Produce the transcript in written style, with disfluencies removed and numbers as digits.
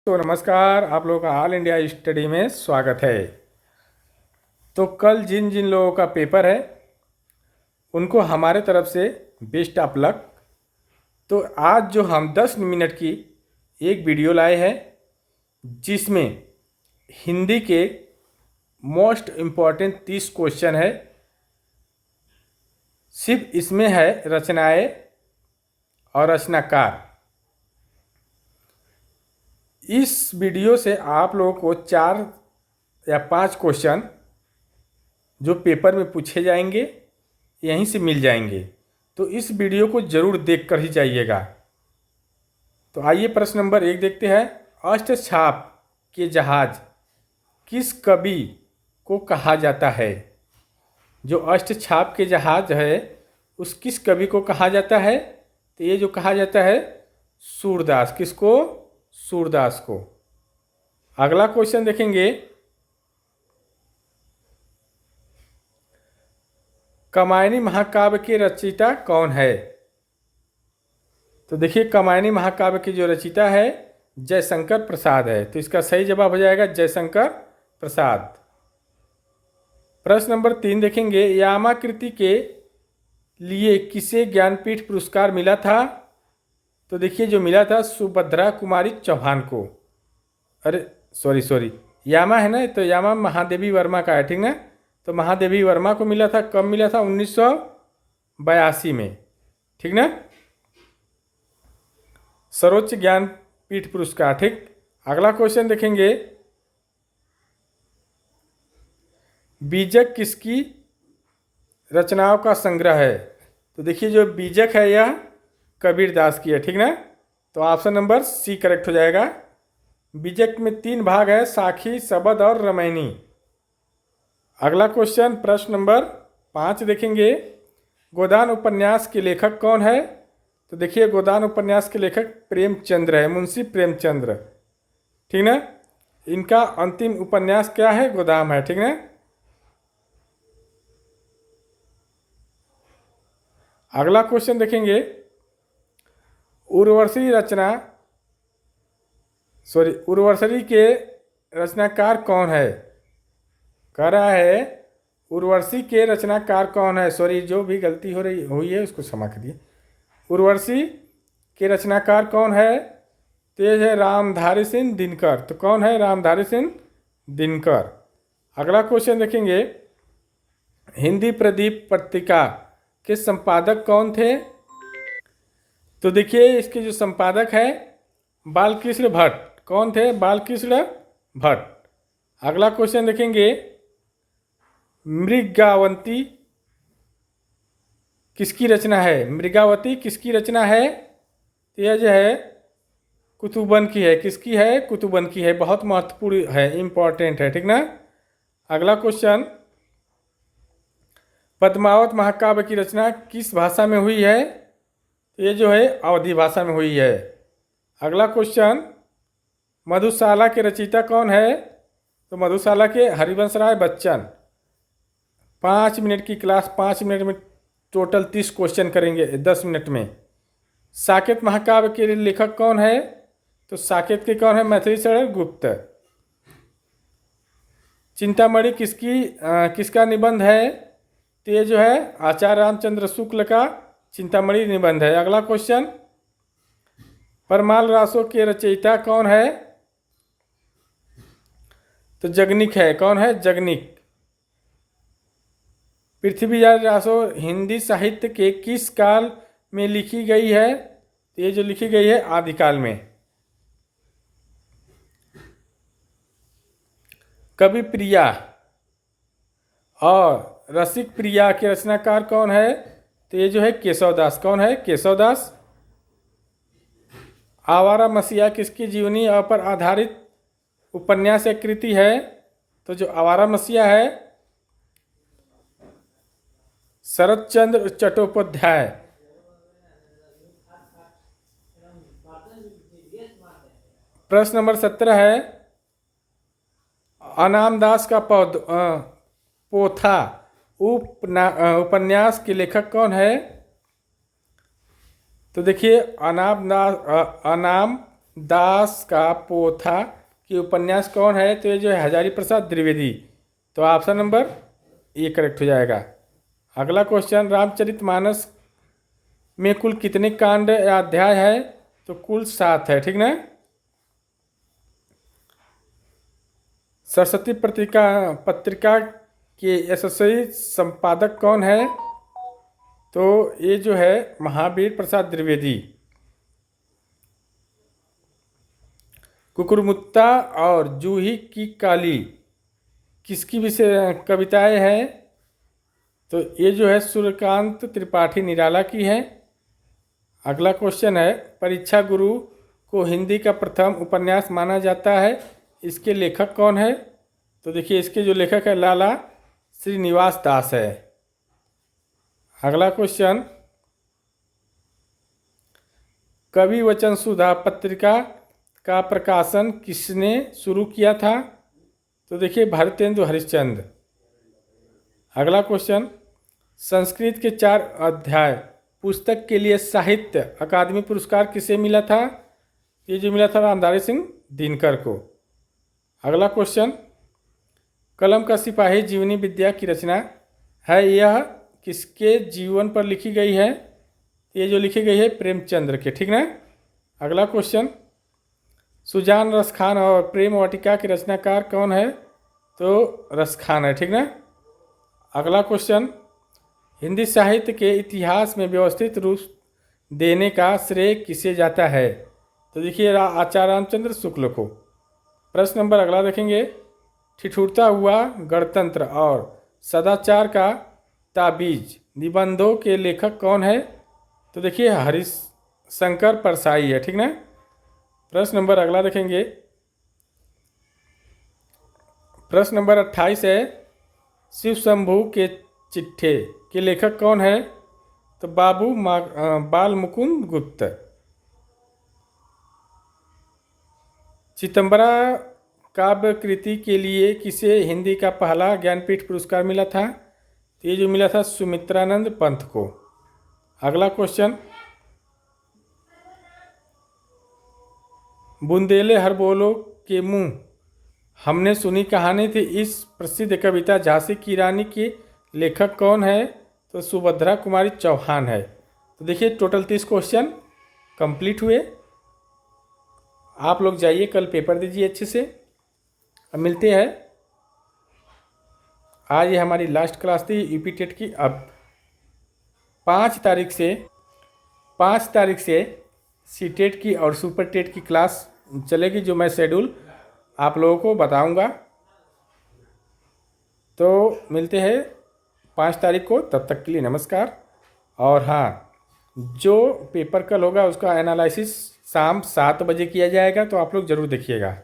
तो नमस्कार, आप लोगों का ऑल इंडिया स्टडी में स्वागत है। तो कल जिन जिन लोगों का पेपर है उनको हमारे तरफ से बेस्ट ऑफ लक। तो आज जो हम 10 मिनट की एक वीडियो लाए हैं जिसमें हिंदी के मोस्ट इम्पॉर्टेंट 30 क्वेश्चन है। सिर्फ इसमें है रचनाएं और रचनाकार। इस वीडियो से आप लोगों को 4 या 5 क्वेश्चन जो पेपर में पूछे जाएंगे यहीं से मिल जाएंगे। तो इस वीडियो को ज़रूर देख कर ही जाइएगा। तो आइए प्रश्न नंबर 1 देखते हैं। अष्टछाप के जहाज किस कवि को कहा जाता है? जो अष्टछाप के जहाज है उस किस कवि को कहा जाता है? तो ये जो कहा जाता है सूरदास। किसको? सूरदास को। अगला क्वेश्चन देखेंगे। कामायनी महाकाव्य के रचयिता कौन है? तो देखिए, कामायनी महाकाव्य की जो रचयिता है जयशंकर प्रसाद है। तो इसका सही जवाब हो जाएगा जयशंकर प्रसाद। प्रश्न नंबर 3 देखेंगे। यामाकृति के लिए किसे ज्ञानपीठ पुरस्कार मिला था? तो देखिए, जो मिला था सुभद्रा कुमारी चौहान को। अरे सॉरी, यामा है ना, तो यामा महादेवी वर्मा का है, ठीक ना। तो महादेवी वर्मा को मिला था। कब मिला था? 1982 में, ठीक ना। सर्वोच्च ज्ञानपीठ पुरस्कार, ठीक। अगला क्वेश्चन देखेंगे। बीजक किसकी रचनाओं का संग्रह है? तो देखिए, जो बीजक है यह कबीर दास की है, ठीक ना। तो ऑप्शन नंबर सी करेक्ट हो जाएगा। बीजक में 3 भाग है, साखी, शबद और रामायणी। अगला क्वेश्चन प्रश्न नंबर 5 देखेंगे। गोदान उपन्यास के लेखक कौन है? तो देखिए, गोदान उपन्यास के लेखक प्रेमचंद्र है, मुंशी प्रेमचंद्र, ठीक ना। इनका अंतिम उपन्यास क्या है? गोदाम है, ठीक ना। अगला क्वेश्चन देखेंगे। उर्वशी के रचनाकार कौन है? कह रहा है उर्वशी के रचनाकार कौन है? सॉरी, जो भी गलती हुई है उसको क्षमा करिए। उर्वशी के रचनाकार कौन है? तेज है रामधारी सिंह दिनकर। तो कौन है? रामधारी सिंह दिनकर। अगला क्वेश्चन देखेंगे। हिंदी प्रदीप पत्रिका के संपादक कौन थे? तो देखिए, इसके जो संपादक है बालकृष्ण भट्ट। कौन थे? बालकृष्ण भट्ट। अगला क्वेश्चन देखेंगे। मृगावती किसकी रचना है? मृगावती किसकी रचना है? तो यह जो है कुतुबन की है। किसकी है? कुतुबन की है। बहुत महत्वपूर्ण है, इंपॉर्टेंट है, ठीक ना। अगला क्वेश्चन। पद्मावत महाकाव्य की रचना किस भाषा में हुई है? तो ये जो है अवधी भाषा में हुई है। अगला क्वेश्चन। मधुशाला के रचयिता कौन है? तो मधुशाला के हरिवंश राय बच्चन। 5 मिनट की क्लास, 5 मिनट में टोटल 30 क्वेश्चन करेंगे 10 मिनट में। साकेत महाकाव्य के लेखक कौन है? तो साकेत के कौन है? मैथिली शरण गुप्त। चिंतामणि किसका निबंध है? तो ये जो है आचार्य रामचंद्र शुक्ल का चिंतामणि निबंध है। अगला क्वेश्चन। परमाल रासो के रचयिता कौन है? तो जगनिक है। कौन है? जगनिक। पृथ्वीराज रासो हिंदी साहित्य के किस काल में लिखी गई है? तो ये जो लिखी गई है आदिकाल में। कवि प्रिया और रसिक प्रिया के रचनाकार कौन है? तो ये जो है केशवदास। कौन है? केशवदास। आवारा मसीहा किसकी जीवनी पर आधारित उपन्यास या कृति है? तो जो आवारा मसीहा है शरत चंद्र चट्टोपाध्याय। प्रश्न नंबर 17 है। अनामदास का पोथा उपन्यास के लेखक कौन है? तो देखिए, अनाम दास का पोथा की उपन्यास कौन है? तो ये जो है हजारी प्रसाद द्विवेदी। तो ऑप्शन नंबर ए करेक्ट हो जाएगा। अगला क्वेश्चन, रामचरितमानस में कुल कितने कांड या अध्याय है? तो कुल 7 है, ठीक ना। सरस्वती पत्रिका के यशस्वी संपादक कौन है? तो ये जो है महावीर प्रसाद द्विवेदी। कुकुरमुत्ता और जूही की काली किसकी विषय कविताएं हैं? तो ये जो है सूर्यकांत त्रिपाठी निराला की है। अगला क्वेश्चन है, परीक्षा गुरु को हिंदी का प्रथम उपन्यास माना जाता है, इसके लेखक कौन है? तो देखिए इसके जो लेखक है लाला श्रीनिवास दास है। अगला क्वेश्चन, कवि वचन सुधा पत्रिका का प्रकाशन किसने शुरू किया था? तो देखिए भारतेंदु हरिश्चंद्र। अगला क्वेश्चन, संस्कृत के 4 अध्याय पुस्तक के लिए साहित्य अकादमी पुरस्कार किसे मिला था? ये जो मिला था रामधारी सिंह दिनकर को। अगला क्वेश्चन, कलम का सिपाही जीवनी विद्या की रचना है, यह किसके जीवन पर लिखी गई है? ये जो लिखी गई है प्रेमचंद्र के, ठीक ना। अगला क्वेश्चन, सुजान रसखान और प्रेम वाटिका के रचनाकार कौन है? तो रसखान है, ठीक ना। अगला क्वेश्चन, हिंदी साहित्य के इतिहास में व्यवस्थित रूप देने का श्रेय किसे जाता है? तो देखिए आचार्य रामचंद्र शुक्ल को। प्रश्न नंबर अगला देखेंगे, ठिठुरता हुआ गणतंत्र और सदाचार का ताबीज निबंधों के लेखक कौन है? तो देखिए हरिशंकर परसाई है, ठीक ना। प्रश्न नंबर अगला देखेंगे, प्रश्न नंबर 28 है, शिव शंभू के चिट्ठे के लेखक कौन है? तो बाल मुकुंद गुप्त। चिदंबरा काव्य कृति के लिए किसे हिंदी का पहला ज्ञानपीठ पुरस्कार मिला था? तो ये जो मिला था सुमित्रानंद पंत को। अगला क्वेश्चन, बुंदेले हर बोलो के मुंह हमने सुनी कहानी थी, इस प्रसिद्ध कविता झांसी की रानी के लेखक कौन है? तो सुभद्रा कुमारी चौहान है। तो देखिए टोटल 30 क्वेश्चन कंप्लीट हुए। आप लोग जाइए कल पेपर दीजिए अच्छे से। अब मिलते हैं, आज ये हमारी लास्ट क्लास थी यूपी टेट की। अब 5 तारीख से सी टेट की और सुपर टेट की क्लास चलेगी, जो मैं शेड्यूल आप लोगों को बताऊंगा। तो मिलते हैं 5 तारीख को, तब तक के लिए नमस्कार। और हाँ, जो पेपर कल होगा उसका एनालिसिस शाम 7 बजे किया जाएगा, तो आप लोग ज़रूर देखिएगा।